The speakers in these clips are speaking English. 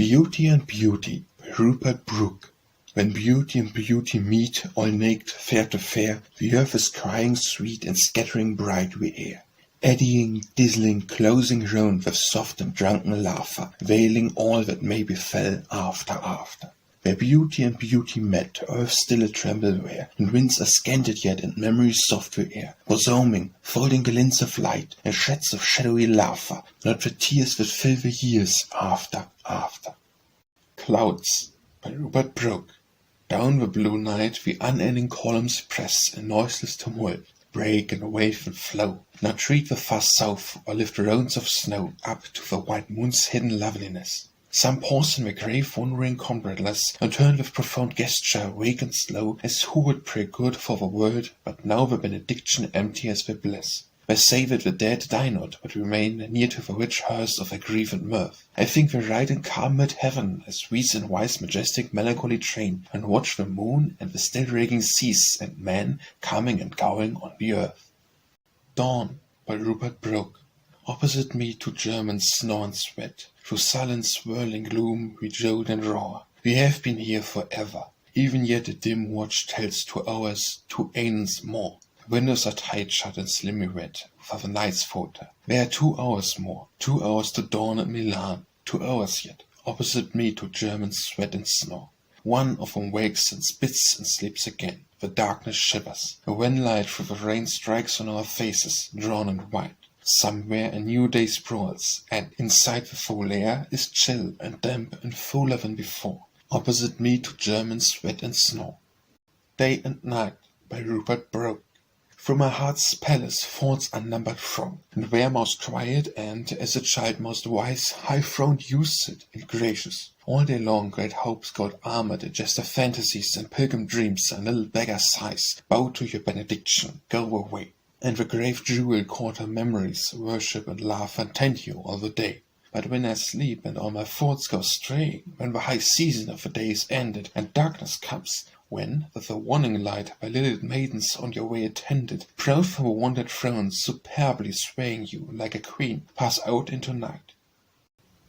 Beauty and Beauty by Rupert Brooke. When beauty and beauty meet, all naked, fair to fair, the earth is crying sweet and scattering bright we air. Eddying, dizzling, closing round with soft and drunken laughter, veiling all that may befell after. Where beauty and beauty met, earth still a tremble were, and winds are scanted yet, and memory's soft air, bosoming, folding glints of light, and shreds of shadowy laughter, not for tears that fill the years after. Clouds by Rupert Brooke. Down the blue night the unending columns press in noiseless tumult, break and wave and flow, now treat the far south or lift rounds of snow up to the white moon's hidden loveliness. Some pause in the grave wondering comradeless, and turn with profound gesture wake and slow, as who would pray good for the world, but now the benediction empty as the bliss. They say that the dead die not, but remain near to the rich hearse of their grief and mirth. I think they ride in calm mid-heaven, as weeds in wise majestic melancholy train, and watch the moon and the still raging seas, and men coming and going on the earth. Dawn by Rupert Brooke. Opposite me two Germans snore and sweat. Through sullen swirling gloom we jolt and roar. We have been here forever. Even yet a dim watch tells 2 hours, 2 aeons more. The windows are tight shut and slimly wet, for the night's falter. There are 2 hours more, 2 hours to dawn at Milan. 2 hours yet. Opposite me two Germans sweat and snore. One of them wakes and spits and sleeps again. The darkness shivers. The wind light through the rain strikes on our faces, drawn and white. Somewhere a new day sprawls, and inside the full air is chill and damp and fuller than before. Opposite me two Germans sweat and snore. Day and Night by Rupert Brooke. Through my heart's palace thoughts unnumbered throng, and where most quiet and, as a child most wise, high-throned youth sit and gracious. All day long great hopes gold armored, jester fantasies and pilgrim dreams and little beggar sighs bow to your benediction, go away. And the grave jewel quarter memories worship and laugh and tend you all the day. But when I sleep and all my thoughts go straying, when the high season of the day is ended and darkness comes, when, with the warning light by little maidens on your way attended, proud from a wondered throne superbly swaying you like a queen, pass out into night.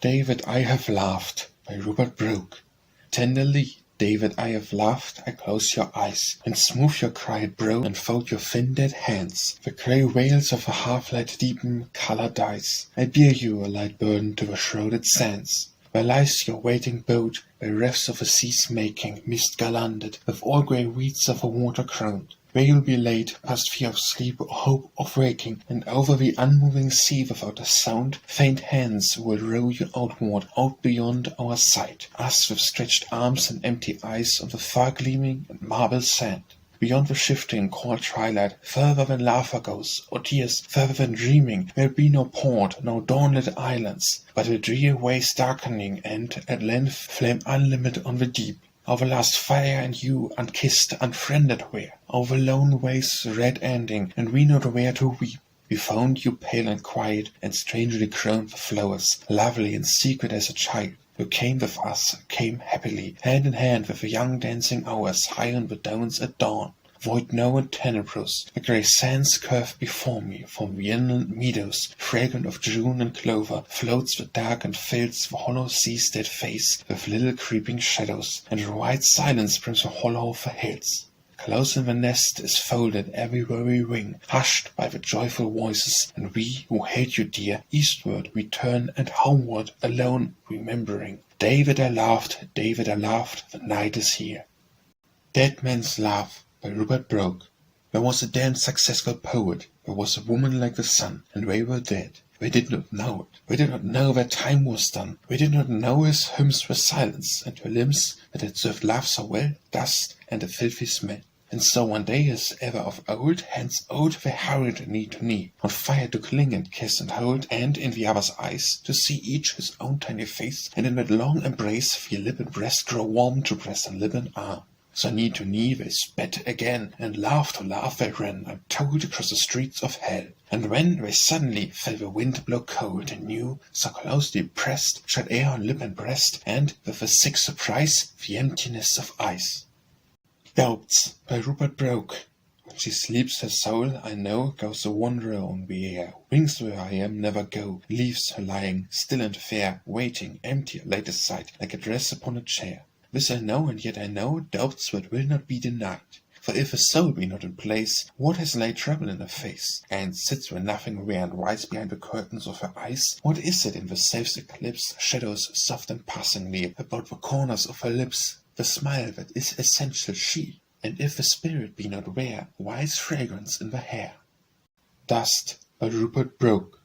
Day that I have laughed by Rupert Brooke. Tenderly, day that I have laughed, I close your eyes, and smooth your quiet brow, and fold your thin dead hands. The grey veils of a half-light deepen, colour dies. I bear you a light burden to the shrouded sands. Where lies your waiting boat, where refs of a sea's making, mist garlanded, with all grey weeds of a water crowned. Where you'll be laid, past fear of sleep or hope of waking, and over the unmoving sea without a sound, faint hands will row you outward, out beyond our sight, us with stretched arms and empty eyes on the far gleaming and marble sand. Beyond the shifting cold twilight, further than laughter goes, or tears, further than dreaming, there'll be no port, no dawnlit islands, but a drear waste darkening, and at length flame unlimited on the deep. Our last fire and you, unkissed, unfriended where, our lone ways red ending, and we not where to weep. We found you pale and quiet, and strangely crowned with flowers, lovely and secret as a child. You came with us, came happily, hand in hand with the young dancing hours high on the downs at dawn. Void now and tenebrous, the grey sands curve before me, from the inland meadows, fragrant of June and clover, floats the dark and fills the hollow sea's dead face with little creeping shadows, and a white silence brims the hollow of the hills. Close in the nest is folded every very wing, hushed by the joyful voices, and we, who hate you dear, eastward we turn and homeward, alone, remembering. Day that I laughed, the night is here. Dead Man's Laugh by Rupert Brooke. There was a damned successful poet, there was a woman like the sun, and they were dead. We did not know it. We did not know that time was done. We did not know his hymns were silence, and her limbs, that had served love so well, dust and a filthy smell. And so one day, as ever of old, hands out they hurried knee to knee, on fire to cling and kiss and hold, and in the other's eyes to see each his own tiny face, and in that long embrace feel lip and breast grow warm to breast and lip and arm. So knee to knee they spat again, and laugh to laugh they ran, untold across the streets of hell. And when they suddenly felt the wind blow cold and new, so closely pressed, shut air on lip and breast, and, with a sick surprise, the emptiness of ice. Doubts by Rupert Brooke. When she sleeps, her soul, I know, goes a wanderer on the air, wings where I am never go, leaves her lying, still and fair, waiting, empty, laid aside, like a dress upon a chair. This I know, and yet I know, doubts that will not be denied. For if a soul be not in place, what has laid trouble in her face, and sits where nothing rare and wise behind the curtains of her eyes? What is it in the safe eclipse, shadows soft and passingly about the corners of her lips, the smile that is essential she? And if the spirit be not rare, why is fragrance in the hair? Dust by Rupert Brooke.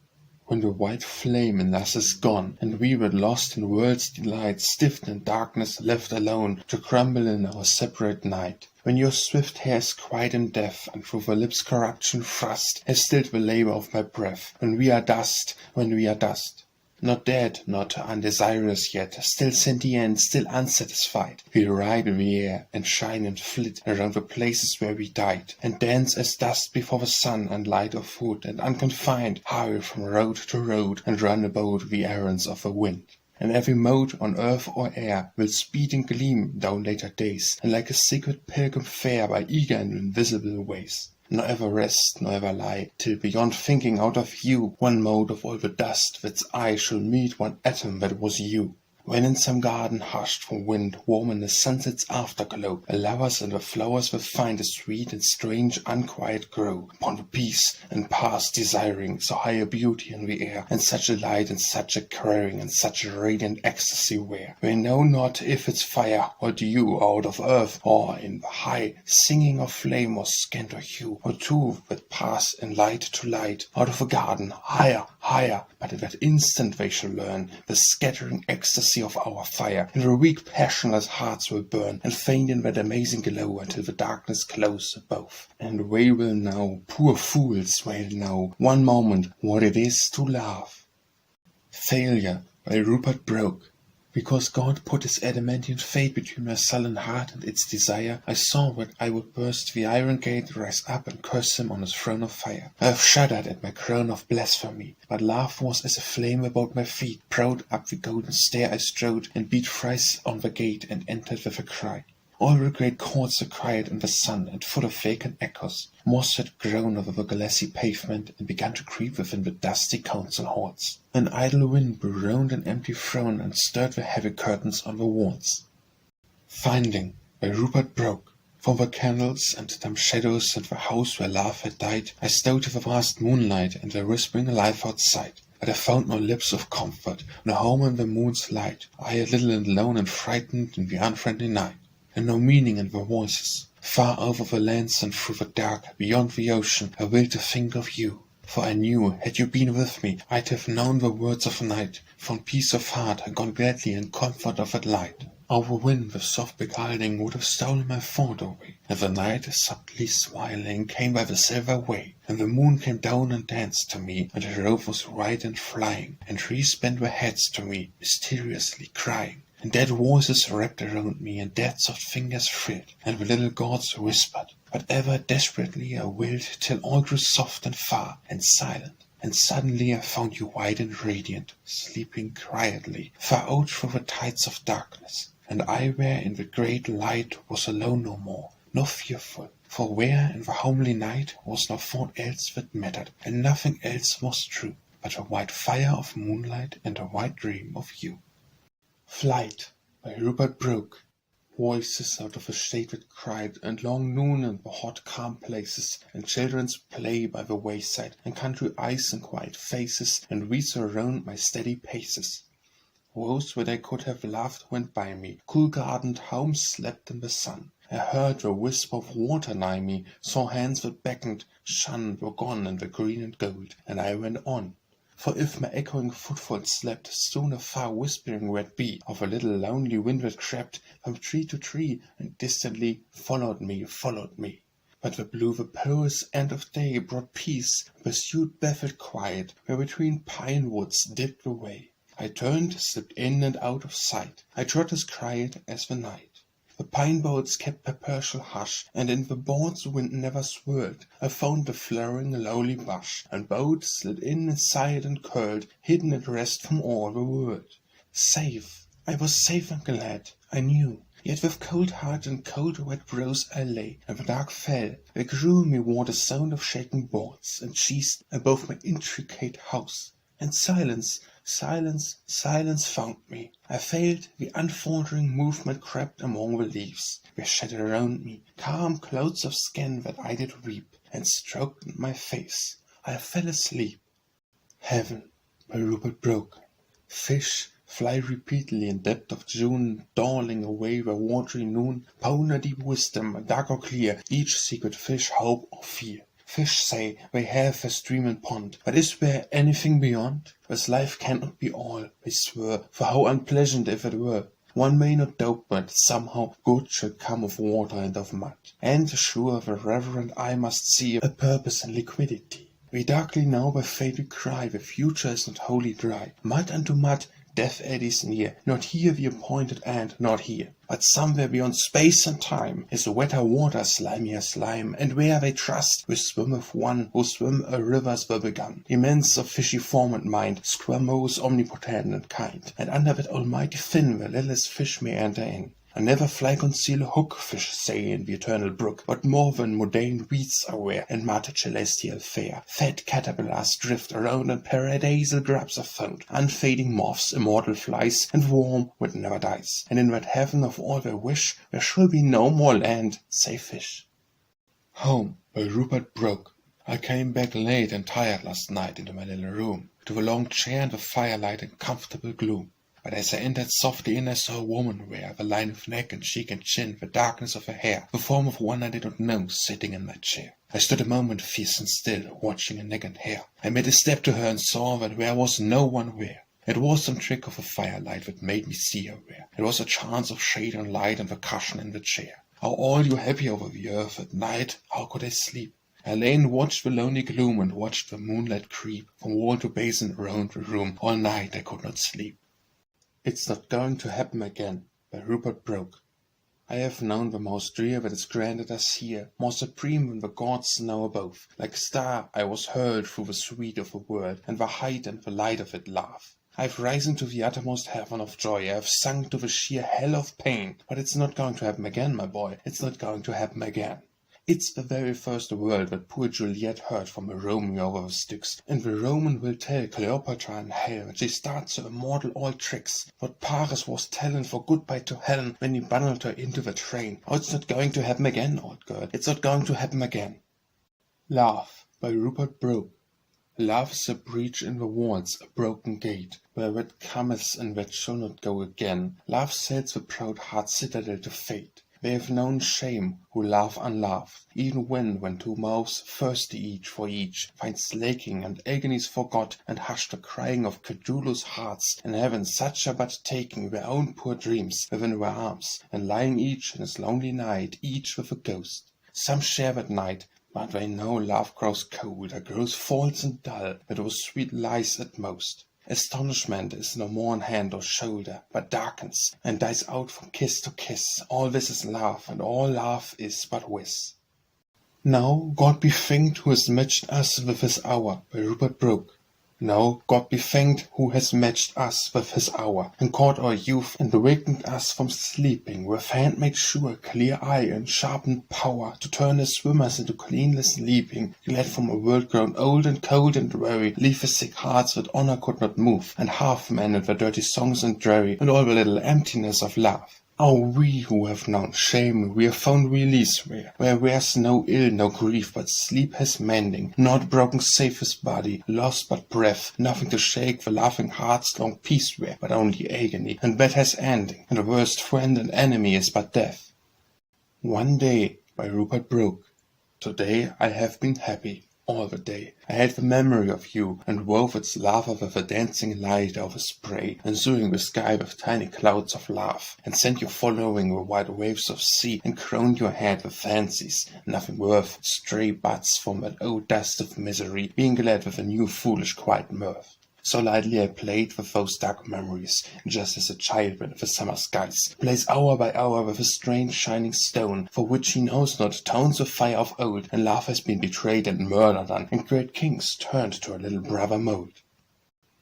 When the white flame in us is gone, and we were lost in world's delight, stiffed in darkness, left alone, to crumble in our separate night. When your swift hair is quiet in death, and through the lips corruption thrust has stilled the labour of my breath. When we are dust, when we are dust. Not dead, not undesirous yet, still sentient, still unsatisfied, we ride in the air, and shine and flit around the places where we died, and dance as dust before the sun and light of food, and unconfined, hurry from road to road, and run about the errands of the wind. And every mode on earth or air will speed and gleam down later days, and like a secret pilgrim fare by eager and invisible ways. Nor ever rest, nor ever lie, till beyond thinking out of view, one mote of all the dust that's eye shall meet one atom that was you. When in some garden hushed from wind, warm in the sunset's afterglow, the lovers and the flowers will find a sweet and strange unquiet glow upon the peace and past desiring so high a beauty in the air, and such a light and such a clearing and such a radiant ecstasy where we know not if it's fire or dew out of earth, or in the high singing of flame or scent or hue, or two that pass in light to light out of a garden, higher, higher, but at that instant they shall learn the scattering ecstasy of our fire, and the weak passionless hearts will burn and faint in that amazing glow until the darkness close above. And we will know, poor fools will know, one moment what it is to love. Failure by Rupert Brooke. Because God put his adamantine fate between my sullen heart and its desire, I saw that I would burst the iron gate, rise up and curse him on his throne of fire. I have shuddered at my crown of blasphemy, but love was as a flame about my feet. Proud up the golden stair I strode, and beat thrice on the gate, and entered with a cry. All the great courts are quiet in the sun, and full of vacant echoes. Moss had grown over the glassy pavement, and begun to creep within the dusty council halls. An idle wind blew round an empty throne, and stirred the heavy curtains on the walls. Finding by Rupert Brooke. From the candles and dim shadows and the house where love had died, I stole to the vast moonlight and the whispering life outside. But I found no lips of comfort, no home in the moon's light. I a little and alone and frightened in the unfriendly night. And no meaning in the voices. Far over the lands and through the dark, beyond the ocean, I will to think of you. For I knew, had you been with me, I'd have known the words of night, found peace of heart, and gone gladly in comfort of that light. Our wind with soft beguiling would have stolen my thought away, and the night, subtly smiling, came by the silver way, and the moon came down and danced to me, and the robe was white and flying, and trees bent their heads to me, mysteriously crying. And dead voices wrapped around me, and dead soft fingers thrilled, and the little gods whispered, but ever desperately I willed, till all grew soft and far and silent. And suddenly I found you white and radiant, sleeping quietly, far out through the tides of darkness. And I where in the great light was alone no more, nor fearful, for where in the homely night was no thought else that mattered, and nothing else was true, but a white fire of moonlight and a white dream of you. Flight by Rupert Brooke. Voices out of the shade that cried, and long noon in the hot calm places, and children's play by the wayside, and country eyes and quiet faces, and weeds around my steady paces. Rose that I could have loved went by me, cool gardened homes slept in the sun. I heard the whisper of water nigh me, saw hands that beckoned, shone, were gone in the green and gold, and I went on. For if my echoing footfall slept, soon a far whispering would be of a little lonely wind that crept from tree to tree, and distantly followed me. But the blue vaporous end of day brought peace, pursued baffled quiet, where between pine woods dipped the way. I turned, slipped in and out of sight. I trod as quiet as the night. The pine boughs kept perpetual hush, and in the boards wind never swirled. I found the flowering lowly bush, and bowed, slid in and sighed and curled, hidden at rest from all the world. Safe! I was safe and glad. I knew. Yet with cold heart and cold wet brows I lay, and the dark fell. There grew me wore the sound of shaking boards, and cheesed above my intricate house. And silence, silence, silence found me. I failed, the unfaltering movement crept among the leaves. They shattered around me, calm clouds of skin that I did reap, and stroked my face. I fell asleep. Heaven, by Rupert Brooke. Fish fly repeatedly in depth of June, dawning away the watery noon. Ponder deep wisdom, dark or clear, each secret fish hope or fear. Fish say they have a stream and pond, but is there anything beyond? This life cannot be all, they swear, for how unpleasant if it were. One may not doubt but somehow good should come of water and of mud. And sure the reverent eye must see a purpose in liquidity. We darkly now by fate we cry, the future is not wholly dry. Mud unto mud, death eddies near, not here the appointed end, not here. But somewhere beyond space and time is wetter water, slimier slime, and where they trust, we swim with one who swim a rivers were begun. Immense of fishy form and mind, squamose, omnipotent and kind, and under that almighty fin the littlest fish may enter in. And never fly conceal a hook, fish say in the eternal brook, but more than mundane weeds are ware, and matter celestial fair. Fat caterpillars drift around, and paradisal grubs are found, unfading moths, immortal flies, and warm which never dies. And in that heaven of all their wish, there shall be no more land, save fish. Home, by Rupert Brooke. I came back late and tired last night into my little room, to the long chair and the firelight and comfortable gloom. But as I entered softly in, I saw a woman wear the line of neck and cheek and chin, the darkness of her hair, the form of one I did not know, sitting in my chair. I stood a moment fierce and still, watching her neck and hair. I made a step to her and saw that there was no one there. It was some trick of the firelight that made me see her there. It was a chance of shade and light and the cushion in the chair. Are all you happy over the earth at night? How could I sleep? I lay and watched the lonely gloom and watched the moonlight creep from wall to basin around the room. All night I could not sleep. It's not going to happen again, by Rupert Brooke. I have known the most dear that is granted us here, more supreme than the gods know above. Like star I was hurled through the sweet of the world, and the height and the light of it laugh. I've risen to the uttermost heaven of joy, I've sunk to the sheer hell of pain, but it's not going to happen again, my boy, it's not going to happen again. It's the very first word that poor Juliet heard from a Romeo over the Styx, and the Roman will tell Cleopatra in hell when she starts her immortal old tricks, what Paris was telling for goodbye to Helen when he bundled her into the train. Oh, it's not going to happen again, old girl, it's not going to happen again. Love, by Rupert Brooke. Love is a breach in the walls, a broken gate, where that cometh and that shall not go again. Love sails the proud heart's citadel to fate. They have known shame who laugh unloved, even when two mouths, thirsty each for each, find slaking and agonies forgot, and hush the crying of credulous hearts, and heaven such are but taking their own poor dreams within their arms, and lying each in his lonely night, each with a ghost. Some share that night, but they know love grows colder, grows false and dull, that those sweet lies at most. Astonishment is no more on hand or shoulder, but darkens, and dies out from kiss to kiss. All this is love, and all love is but whiz. Now God be thanked who has matched us with his hour, by Rupert Brooke. Now God be thanked who has matched us with his hour, and caught our youth, and awakened us from sleeping, with hand made sure, clear eye, and sharpened power, to turn the swimmers into cleanless leaping, glad from a world grown old and cold and dreary, leave the sick hearts that honor could not move, and half men and their dirty songs and dreary, and all the little emptiness of love. Oh, we who have known shame, we have found release where there's no ill, no grief, but sleep has mending, not broken save his body, lost but breath, nothing to shake the laughing heart's long peace where, but only agony, and bed has ending, and the worst friend and enemy is but death. One day, by Rupert Brooke. Today I have been happy. All the day I had the memory of you, and wove its lava with a dancing light over spray, and sewing the sky with tiny clouds of love, and sent you following the wide waves of sea, and crowned your head with fancies, nothing worth, stray buds from that old dust of misery, being glad with a new foolish quiet mirth. So lightly I played with those dark memories, just as a child with the summer skies plays hour by hour with a strange shining stone, for which he knows not tones of fire of old, and love has been betrayed and murder done, and great kings turned to a little brother mold.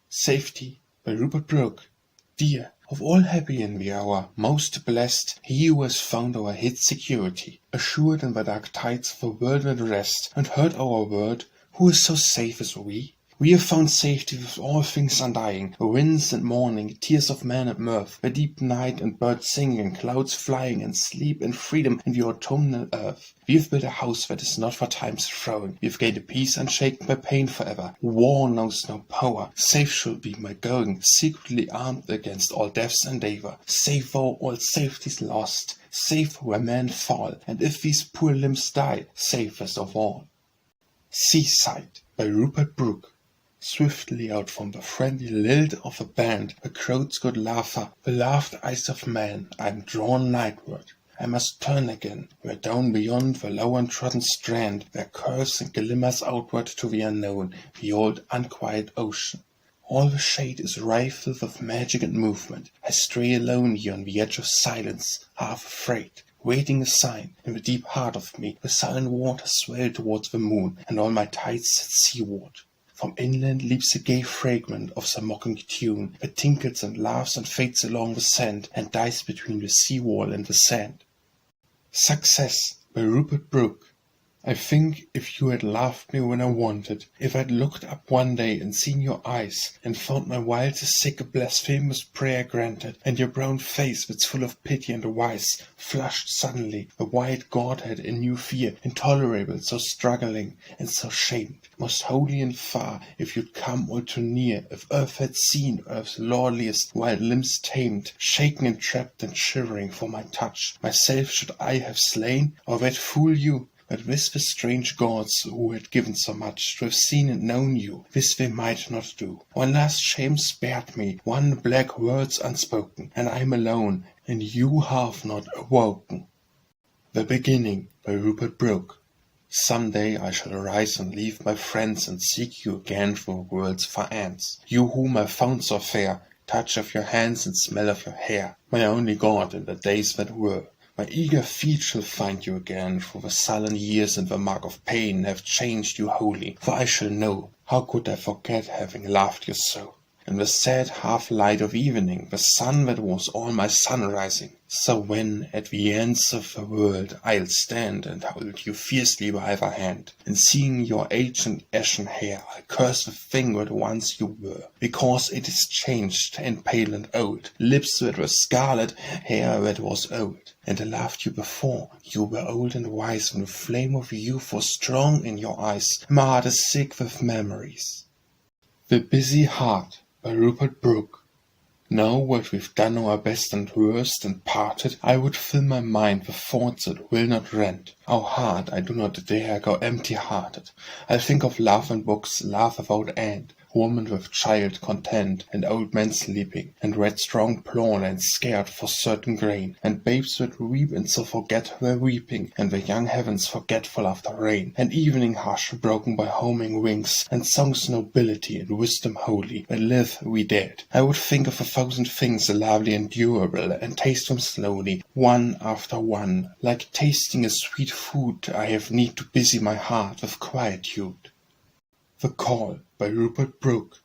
Safety, by Rupert Brooke. Dear, Of all happy in the hour, most blessed, he who has found our hid security, assured in the dark tides of a world at rest, and heard our word, who is so safe as we? We have found safety with all things undying, winds and morning, tears of man and mirth, the deep night and birds singing, clouds flying, and sleep and freedom in the autumnal earth. We have built a house that is not for time's throwing. We have gained a peace unshaken by pain forever. War knows no power. Safe shall be my going, secretly armed against all death's endeavor. Safe though all safety's lost, safe where men fall, and if these poor limbs die, safest of all. Seaside by Rupert Brooke. Swiftly out from the friendly lilt of a band, the crowd's good laughter, the laughed eyes of man, I am drawn nightward. I must turn again, where down beyond the low untrodden strand, there curves and glimmers outward to the unknown, the old unquiet ocean. All the shade is rifled with magic and movement. I stray alone here on the edge of silence, half afraid, waiting a sign. In the deep heart of me, the silent waters swell towards the moon, and all my tides set seaward. From inland leaps a gay fragment of some mocking tune, that tinkles and laughs and fades along the sand, and dies between the sea-wall and the sand. Success by Rupert Brooke. I think if you had loved me when I wanted, if I'd looked up one day and seen your eyes, and found my wildest sick a blasphemous prayer granted, and your brown face that's full of pity and wise, flushed suddenly, the white godhead in new fear, intolerable, so struggling, and so shamed, most holy and far, if you'd come all too near, if earth had seen earth's lordliest wild limbs tamed, shaken and trapped and shivering for my touch, myself should I have slain, or that fool you? But with the strange gods who had given so much, to have seen and known you, this they might not do. One last shame spared me, one black word's unspoken, and I am alone, and you have not awoken. The Beginning by Rupert Brooke. Some day I shall arise and leave my friends and seek you again through the world's far ends. You whom I found so fair, touch of your hands and smell of your hair, my only God in the days that were. My eager feet shall find you again, for the sullen years and the mark of pain have changed you wholly, for I shall know, how could I forget having loved you so? In the sad half-light of evening, the sun that was all my sun rising. So when, at the ends of the world, I'll stand and hold you fiercely by the hand, and seeing your ancient ashen hair, I'll curse the thing that once you were, because it is changed and pale and old, lips that were scarlet, hair that was old. And I loved you before, you were old and wise, when the flame of youth was strong in your eyes, my heart is sick with memories. The Busy Heart by Rupert Brooke. Now that we've done our best and worst and parted, I would fill my mind with thoughts that will not rent. Our heart I do not dare go empty-hearted. I'll think of love and books, love without end, woman with child content, and old men sleeping, and red strong plawn and scared for certain grain, and babes that weep and so forget their weeping, and the young heavens forgetful after rain, and evening hush broken by homing wings, and song's nobility and wisdom holy, that live we dead. I would think of 1,000 things lovely and durable, and taste them slowly, one after one, like tasting a sweet food. I have need to busy my heart with quietude. The Call by Rupert Brooke.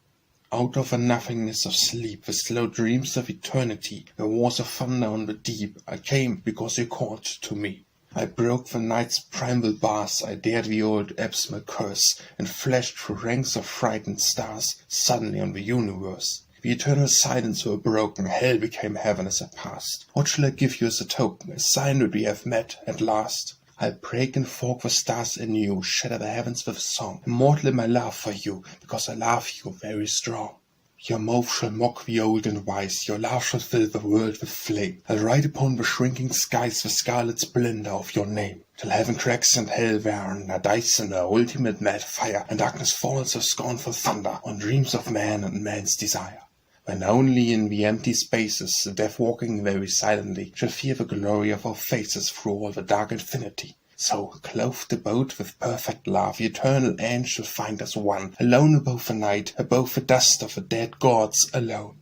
Out of the nothingness of sleep, the slow dreams of eternity, there was a thunder on the deep. I came because you called to me. I broke the night's primal bars, I dared the old abysmal curse, and flashed through ranks of frightened stars, suddenly on the universe. The eternal silence were broken, hell became heaven as I passed. What shall I give you as a token, a sign that we have met at last? I'll break and fork the stars anew, shatter the heavens with a song, immortal in my love for you, because I love you very strong. Your mouth shall mock the old and wise, your laugh shall fill the world with flame. I'll write upon the shrinking skies the scarlet splendor of your name, till heaven cracks and hell thereunder dies in their ultimate mad fire, and darkness falls with scornful thunder on dreams of man and man's desire. When only in the empty spaces, the deaf walking very silently, shall fear the glory of our faces through all the dark infinity. So, clothed about with perfect love, the eternal end shall find us one, alone above the night, above the dust of the dead gods alone.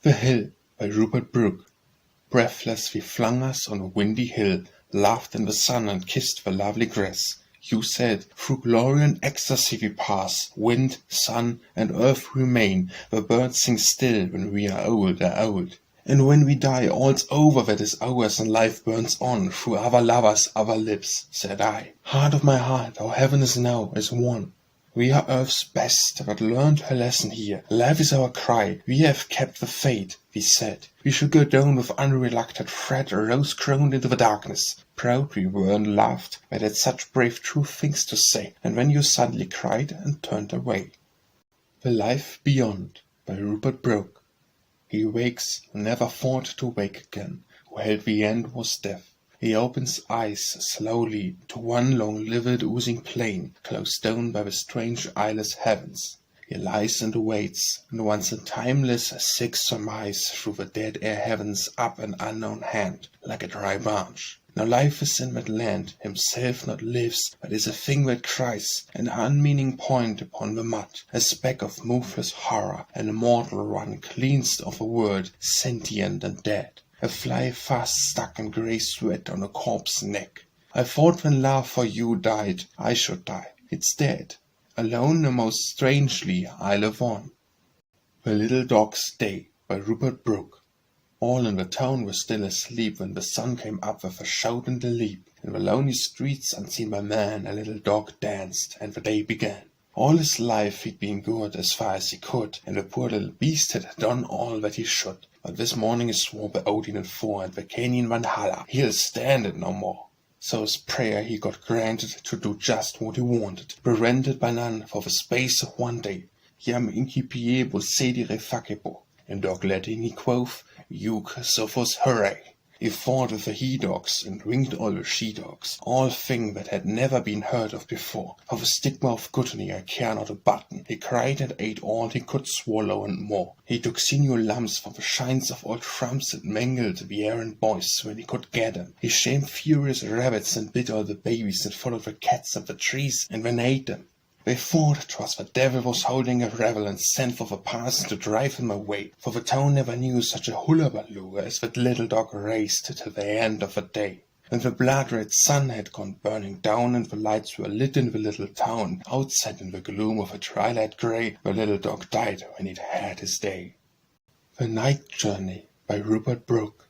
The Hill by Rupert Brooke. Breathless we flung us on a windy hill, laughed in the sun and kissed the lovely grass. You said, through glory and ecstasy we pass, wind, sun, and earth remain, the birds sing still when we are old, And when we die, all's over that is ours, and life burns on through other lovers, other lips, said I. Heart of my heart, our heaven is now as one. We are earth's best, but learned her lesson here. Life is our cry, we have kept the fate, we said. We should go down with unreluctant tread, rose-crowned into the darkness. Proud we were and laughed, but had such brave true things to say, and when you suddenly cried and turned away. The Life Beyond, by Rupert Brooke. He wakes, never thought to wake again, who held the end was death. He opens eyes slowly to one long livid oozing plain, closed down by the strange eyeless heavens. He lies and waits, and once in timeless sick surmise through the dead air heavens up an unknown hand, like a dry branch. Now life is in that land, himself not lives, but is a thing that cries, an unmeaning point upon the mud, a speck of moveless horror, an immortal one cleansed of a world, sentient and dead. A fly fast stuck in grey sweat on a corpse's neck. I thought when love for you died, I should die. It's dead. Alone and most strangely I live on. The Little Dog's Day, by Rupert Brooke. All in the town were still asleep when the sun came up with a shout and a leap. In the lonely streets, unseen by man, a little dog danced, and the day began. All his life he'd been good as far as he could, and the poor little beast had done all that he should. But this morning he swore by Odin and Thor and the Canaan Valhalla, he'll stand it no more. So his prayer he got granted to do just what he wanted, prevented by none for the space of one day. Jam incipiebo sedire facebo. In dog Latin he quoth, Uke sophos hooray. He fought with the he-dogs and ringed all the she-dogs, all thing that had never been heard of before. For the stigma of gluttony I care not a button. He cried and ate all he could swallow and more. He took sinew lumps from the shines of old trumps and mangled the errant boys when he could get them. He shamed furious rabbits and bit all the babies and followed the cats up the trees and then ate them. They thought 'twas the devil was holding a revel and sent for the parson to drive him away, for the town never knew such a hullabaloo as that little dog raised till the end of the day. When the blood-red sun had gone burning down and the lights were lit in the little town, outside in the gloom of a twilight grey, the little dog died when he'd had his day. The Night Journey, by Rupert Brooke.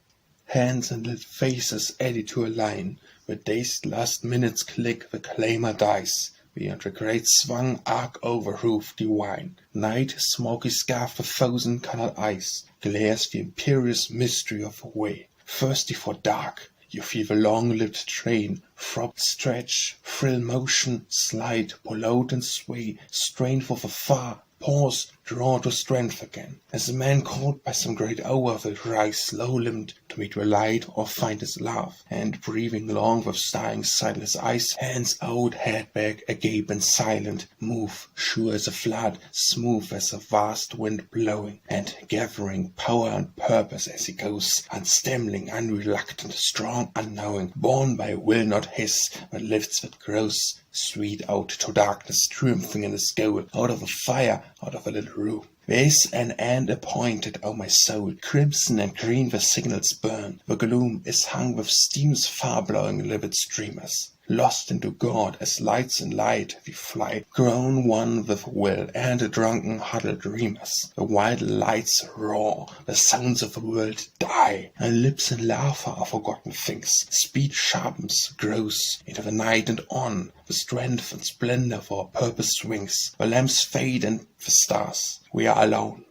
Hands and lit faces added to a line, the dazed last minutes click, the claimer dies. Beyond the great swung arc-over roof divine, night, smoky scarf with thousand-colored eyes, glares the imperious mystery of the way. Thirsty for dark, you feel the long-lived train, throb, stretch, thrill motion, slide, pull out and sway, strain for the far, pause, draw to strength again, as a man caught by some great hour will rise slow-limbed to meet the light or find his love, and breathing long with starring sightless eyes, hands out, head back, agape and silent, move, sure as a flood, smooth as a vast wind blowing, and gathering power and purpose as he goes, unstammering, unreluctant, strong, unknowing, born by will not his, but lifts that grows, sweet out to darkness, triumphing in his goal, out of the fire, out of a little room. There's an end appointed, O my soul, crimson and green the signals burn, the gloom is hung with steam's far-blowing livid streamers. Lost into God as lights in light we fly, grown one with will and the drunken huddled dreamers. The wild lights roar, the sounds of the world die, and lips and laughter are forgotten things. Speed sharpens, grows into the night and on, the strength and splendor of our purpose swings. The lamps fade and the stars, we are alone.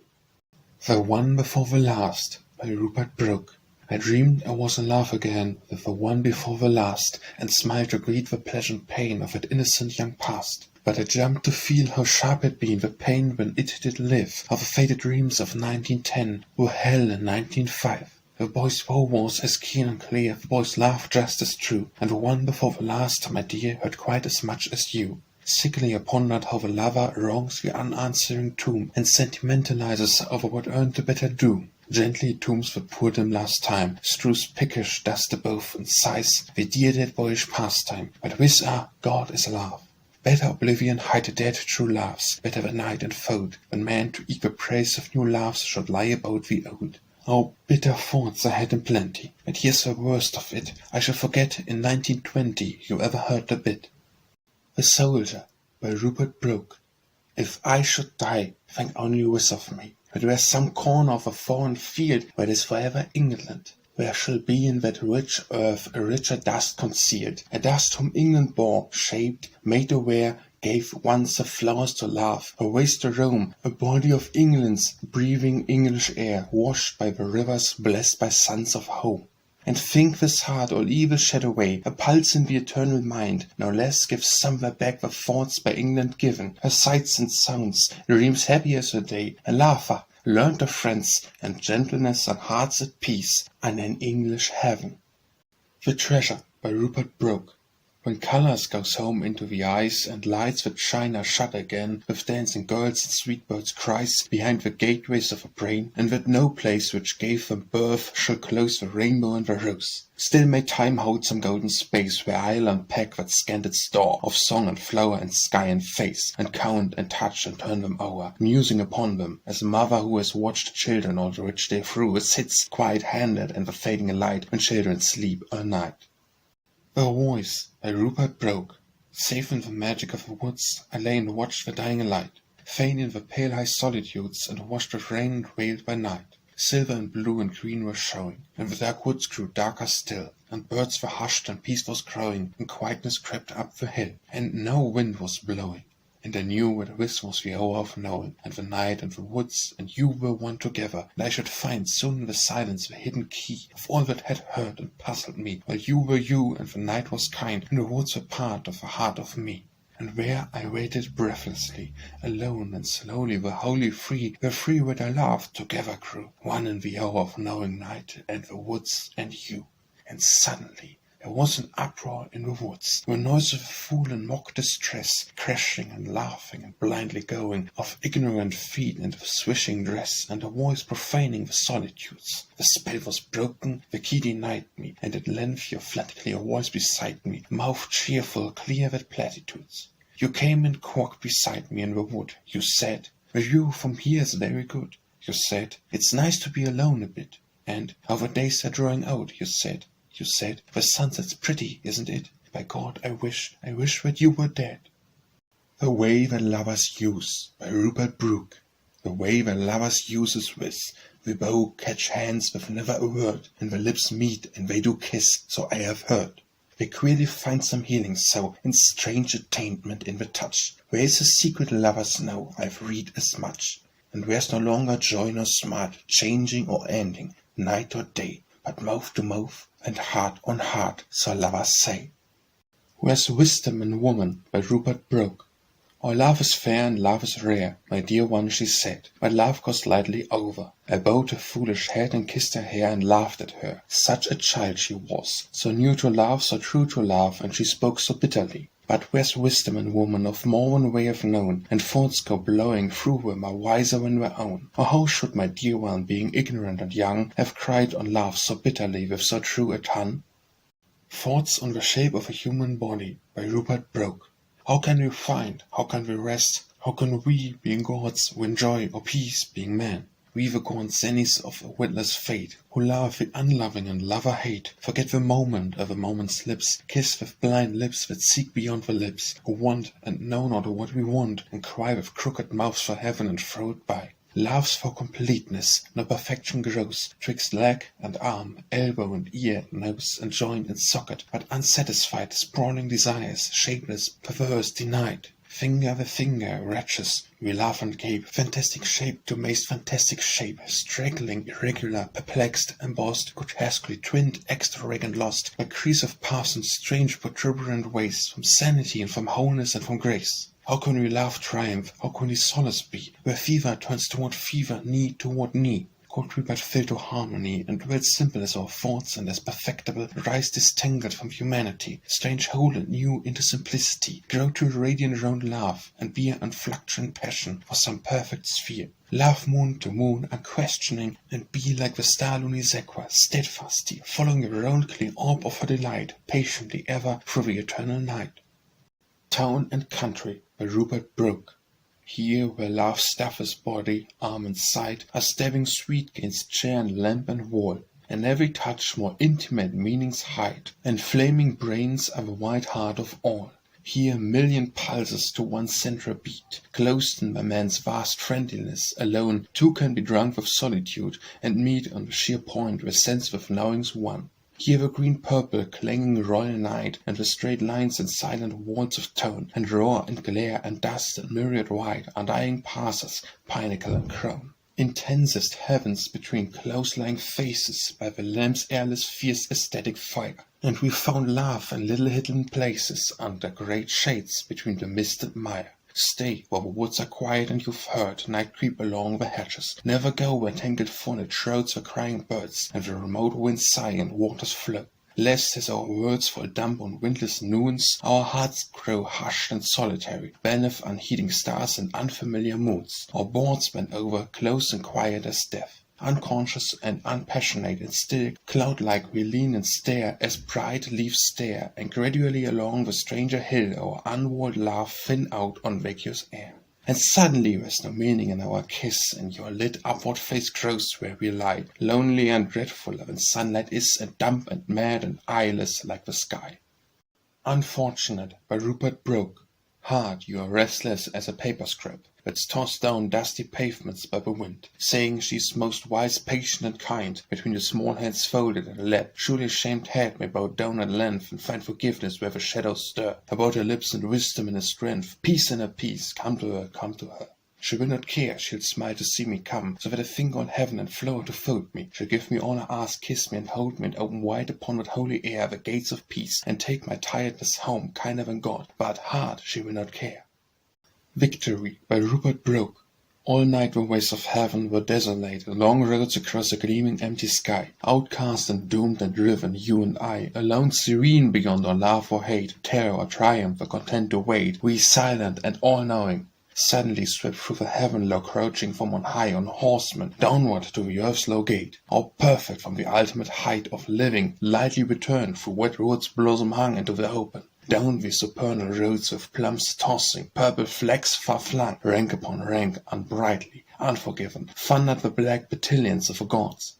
The One Before the Last, by Rupert Brooke. I dreamed I was in love again with the one before the last, and smiled to greet the pleasant pain of that innocent young past. But I jumped to feel how sharp had been the pain when it did live, of the faded dreams of 1910, or hell in 1905. The boy's woe was as keen and clear, the boy's laugh just as true, and the one before the last, my dear, hurt quite as much as you. Sickly I pondered how the lover wrongs the unanswering tomb, and sentimentalizes over what earned the better doom. Gently tombs the poor dim last time, strews pickish dust above, and sighs the dear dead boyish pastime. But with God is love. Better oblivion hide the dead true loves, better the night enfold, when man to eke the praise of new loves should lie about the old. Oh, bitter thoughts I had in plenty, but here's the worst of it, I shall forget in 1920 you ever heard the bit. The Soldier, by Rupert Brooke. If I should die, think only this of me. but where's some corner of a foreign field where 'tis forever England? Where shall be in that rich earth a richer dust concealed, a dust whom England bore, shaped, made aware, gave once the flowers to laugh, her ways to roam, a body of England's, breathing English air, washed by the rivers, blessed by sons of home. And think this heart all evil shed away, a pulse in the eternal mind, no less gives somewhere back the thoughts by England given, her sights and sounds, dreams happy as her day, a laugher, learned of friends, and gentleness and hearts at peace, and an English heaven. The Treasure by Rupert Brooke. When colours goes home into the eyes, and lights that shine are shut again, with dancing girls and sweet birds' cries, behind the gateways of a brain, and that no place which gave them birth shall close the rainbow and the rose. Still may time hold some golden space, where I'll unpack that scanted store of song and flower and sky and face, and count and touch and turn them o'er, musing upon them, as a mother who has watched children all the rich day through, sits quiet-handed in the fading light when children sleep all night. A Voice by Rupert Brooke. Safe in the magic of the woods, I lay and watched the dying light, faint in the pale high solitudes, and watched it rain and wailed by night. Silver and blue and green were showing, and the dark woods grew darker still, and birds were hushed and peace was growing, and quietness crept up the hill, and no wind was blowing. And I knew that this was the hour of knowing, and the night and the woods and you were one together, and I should find soon in the silence the hidden key of all that had hurt and puzzled me, while you were you and the night was kind, and the woods were part of the heart of me. And where I waited breathlessly, alone and slowly, were wholly free, the free that I loved together grew, one in the hour of knowing night, and the woods and you. And suddenly there was an uproar in the woods, the noise of a fool in mock distress, crashing and laughing and blindly going, of ignorant feet and of swishing dress, and a voice profaning the solitudes. The spell was broken, the key denied me, and at length your flat clear voice beside me, mouth cheerful, clear with platitudes. You came and walked beside me in the wood. You said, "The view from here is very good." You said, "It's nice to be alone a bit." And, "How the days are drawing out," you said. You said, "The sunset's pretty, isn't it? By God, I wish that you were dead." The Way That Lovers Use by Rupert Brooke. The way that lovers uses with, the bow catch hands with never a word, and the lips meet and they do kiss, so I have heard. They queerly find some healing so, in strange attainment in the touch. Where is the secret lovers know, I've read as much. And where's no longer joy nor smart, changing or ending, night or day, but mouth to mouth, and heart on heart, so lovers say. Where's wisdom in woman by Rupert Brooke. All love is fair and love is rare, my dear one, she said, but love goes lightly over. I bowed her foolish head and kissed her hair and laughed at her. Such a child she was, so new to love, so true to love, and she spoke so bitterly. But where's wisdom in woman of more one way of known, and thoughts go blowing through them are wiser than their own? Or how should my dear one, being ignorant and young, have cried on love so bitterly with so true a tongue? Thoughts on the Shape of a Human Body by Rupert Brooke. How can we find, how can we rest, how can we, being gods, win joy or peace, being men? We the gaunt zennies of a witless fate, who love the unloving and lover hate, forget the moment ere the moment slips, kiss with blind lips that seek beyond the lips, who want and know not what we want, and cry with crooked mouths for heaven and throw it by. Love's for completeness, no perfection grows, twixt leg and arm, elbow and ear, nose and joint and socket, but unsatisfied, sprawling desires, shapeless, perverse, denied. Finger with finger, wretches, we laugh and gape, fantastic shape to most fantastic shape, straggling, irregular, perplexed, embossed, grotesquely twinned, extravagant, lost, by crease of paths and strange protuberant ways, from sanity and from wholeness and from grace. How can we love triumph, how can we solace be, where fever turns toward fever, knee toward knee? Could we but fill to harmony, and dwell simple as our thoughts and as perfectible, rise distangled from humanity, strange whole and new into simplicity, grow to radiant round love, and be unfluctuant passion for some perfect sphere. Love moon to moon, unquestioning, and be like the star Lunisequa, steadfastly, following the round clear orb of her delight, patiently ever through the eternal night. Town and Country by Rupert Brooke. Here where love stuffs his body, arm and side, are stabbing sweet gainst chair and lamp and wall, and every touch more intimate meanings hide, and flaming brains are the white heart of all. Here 1,000,000 pulses to one central beat, closed in by man's vast friendliness alone, two can be drunk with solitude, and meet on the sheer point where sense with knowing's one. Here the green-purple clanging royal night, and the straight lines and silent walls of tone, and roar and glare and dust and myriad white, undying passes, pinnacle and crown. Intensest heavens between close-lying faces by the lamp's airless fierce aesthetic fire, and we found love in little hidden places under great shades between the mist and mire. Stay while the woods are quiet and you've heard night creep along the hedges. Never go where tangled foliage shrouds the crying birds, and the remote winds sigh and waters flow. Lest as our words fall dumb on windless noons, our hearts grow hushed and solitary, beneath unheeding stars and unfamiliar moons, our boards bend over, close and quiet as death. Unconscious and unpassionate and still, cloud-like we lean and stare as bright leaves stare, and gradually along the stranger hill our unwalled love thin out on vacuous air. And suddenly there's no meaning in our kiss, and your lit upward face grows where we lie, lonely and dreadful when sunlight is, and dumb and mad and eyeless like the sky. Unfortunate by Rupert Brooke. Hard you are restless as a paper scrap that's tossed down dusty pavements by the wind, saying she's most wise, patient and kind, between the small hands folded in her lap. Surely a shamed head may bow down at length and find forgiveness where the shadows stir. About her lips and wisdom and her strength, peace and her peace, come to her, come to her. She will not care, she'll smile to see me come, so that a finger on heaven and flower to fold me. She'll give me all I ask, kiss me and hold me, and open wide upon that holy air the gates of peace, and take my tiredness home, kinder than God, but hard she will not care. Victory by Rupert Brooke. All night the ways of heaven were desolate, long roads across a gleaming empty sky. Outcast and doomed and driven, you and I, alone serene beyond our love or hate, terror or triumph or content to wait, we silent and all-knowing. Suddenly swept through the heaven-low, crouching from on high on horsemen, downward to the earth's low gate, all perfect from the ultimate height of living, lightly returned through wet roads blossom hung into the open. Down the supernal roads with plums tossing, purple flags far flung, rank upon rank, unbrightly, unforgiven, thundered the black battalions of the gods.